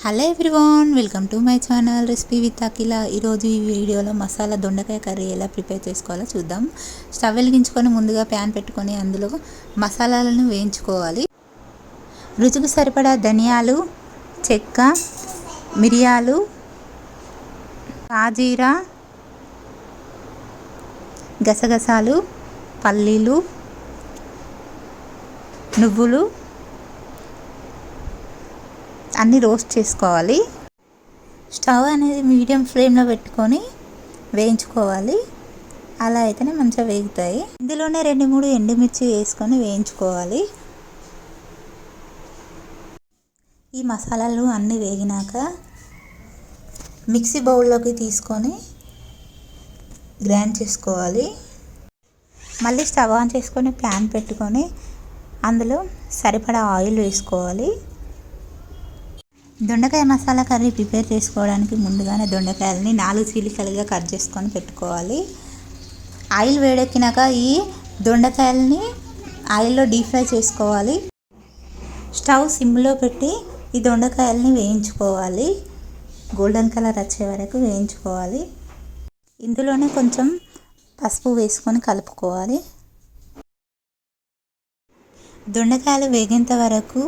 Hello everyone, welcome to my channel recipe with Akhila. ఈరోజు ఈ వీడియోలో మసాలా దొండకాయ కర్రీ ఎలా ప్రిపేర్ చేసుకోవాలో చూద్దాం. స్టవ్ వెలిగించుకొని ముందుగా ప్యాన్ పెట్టుకొని అందులో మసాలాలను వేయించుకోవాలి. రుచికి సరిపడా ధనియాలు, చెక్క, మిరియాలు, సాజీరా, గసగసాలు, పల్లీలు, నువ్వులు అన్నీ రోస్ట్ చేసుకోవాలి. స్టవ్ అనేది మీడియం ఫ్లేమ్లో పెట్టుకొని వేయించుకోవాలి. అలా అయితేనే మంచిగా వేగుతాయి. ఇందులోనే 2-3 ఎండుమిర్చి వేసుకొని వేయించుకోవాలి. ఈ మసాలాలు అన్నీ వేగినాక మిక్సీ బౌల్లోకి తీసుకొని గ్రైండ్ చేసుకోవాలి. మళ్ళీ స్టవ్ ఆన్ చేసుకొని ప్యాన్ పెట్టుకొని అందులో సరిపడా ఆయిల్ వేసుకోవాలి. దొండకాయ మసాలా కర్రీ ప్రిపేర్ చేసుకోవడానికి ముందుగానే దొండకాయలని 4 చీలికలుగా కట్ చేసుకొని పెట్టుకోవాలి. ఆయిల్ వేడెక్కినాక ఈ దొండకాయలని ఆయిల్లో డీప్ ఫ్రై చేసుకోవాలి. స్టవ్ సిమ్లో పెట్టి ఈ దొండకాయలని వేయించుకోవాలి. గోల్డెన్ కలర్ వచ్చే వరకు వేయించుకోవాలి. ఇందులోనే కొంచెం పసుపు వేసుకొని కలుపుకోవాలి. దొండకాయలు వేగేంత వరకు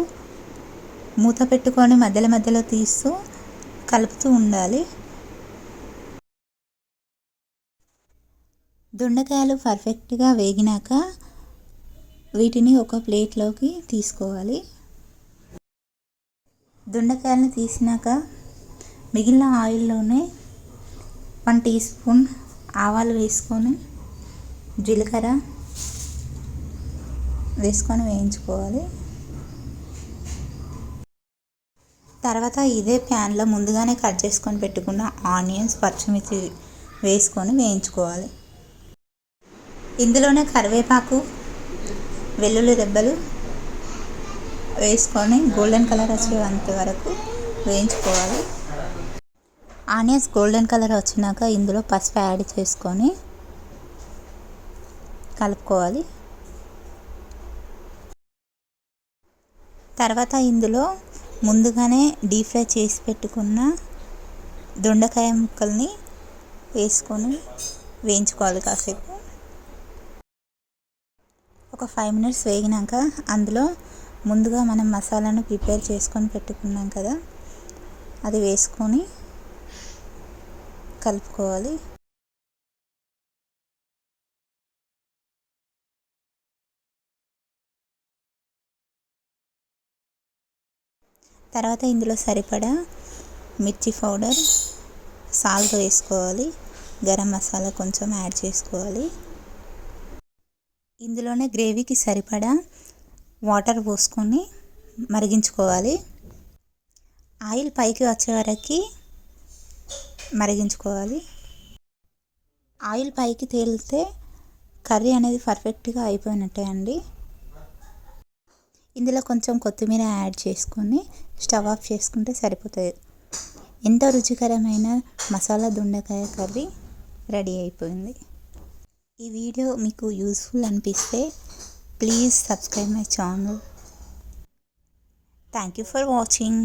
మూత పెట్టుకొని మధ్యలో తీస్తూ కలుపుతూ ఉండాలి. దొండకాయలు పర్ఫెక్ట్గా వేగినాక వీటిని ఒక ప్లేట్లోకి తీసుకోవాలి. దొండకాయలను తీసినాక మిగిలిన ఆయిల్లోనే 1 టీ స్పూన్ ఆవాలు వేసుకొని జీలకర్ర వేసుకొని వేయించుకోవాలి. తర్వాత ఇదే ప్యాన్లో ముందుగానే కట్ చేసుకొని పెట్టుకున్న ఆనియన్స్, పచ్చిమిర్చి వేసుకొని వేయించుకోవాలి. ఇందులోనే కరివేపాకు, వెల్లుల్లి రెబ్బలు వేసుకొని గోల్డెన్ కలర్ వచ్చేంత వరకు వేయించుకోవాలి. ఆనియన్స్ గోల్డెన్ కలర్ వచ్చినాక ఇందులో పసుపు యాడ్ చేసుకొని కలుపుకోవాలి. తర్వాత ఇందులో ముందుగానే డీప్ ఫ్రై చేసి పెట్టుకున్న దొండకాయ ముక్కల్ని వేసుకొని వేయించుకోవాలి కాసేపు. ఒక 5 మినిట్స్ వేగినాక అందులో ముందుగా మనం మసాలాను ప్రిపేర్ చేసుకొని పెట్టుకున్నాం కదా, అది వేసుకొని కలుపుకోవాలి. తర్వాత ఇందులో సరిపడా మిర్చి పౌడర్, సాల్ట్ వేసుకోవాలి. గరం మసాలా కొంచెం యాడ్ చేసుకోవాలి. ఇందులోనే గ్రేవీకి సరిపడా వాటర్ పోసుకొని మరిగించుకోవాలి. ఆయిల్ పైకి వచ్చే వరకు మరిగించుకోవాలి. ఆయిల్ పైకి తేలితే కర్రీ అనేది పర్ఫెక్ట్గా అయిపోయినట్టే అండి. ఇందులో కొంచెం కొత్తిమీర యాడ్ చేసుకొని స్టవ్ ఆఫ్ చేసుకుంటే సరిపోతుంది. ఎంతో రుచికరమైన మసాలా దొండకాయ కర్రీ రెడీ అయిపోయింది. ఈ వీడియో మీకు యూస్ఫుల్ అనిపిస్తే please subscribe my channel. Thank you for watching.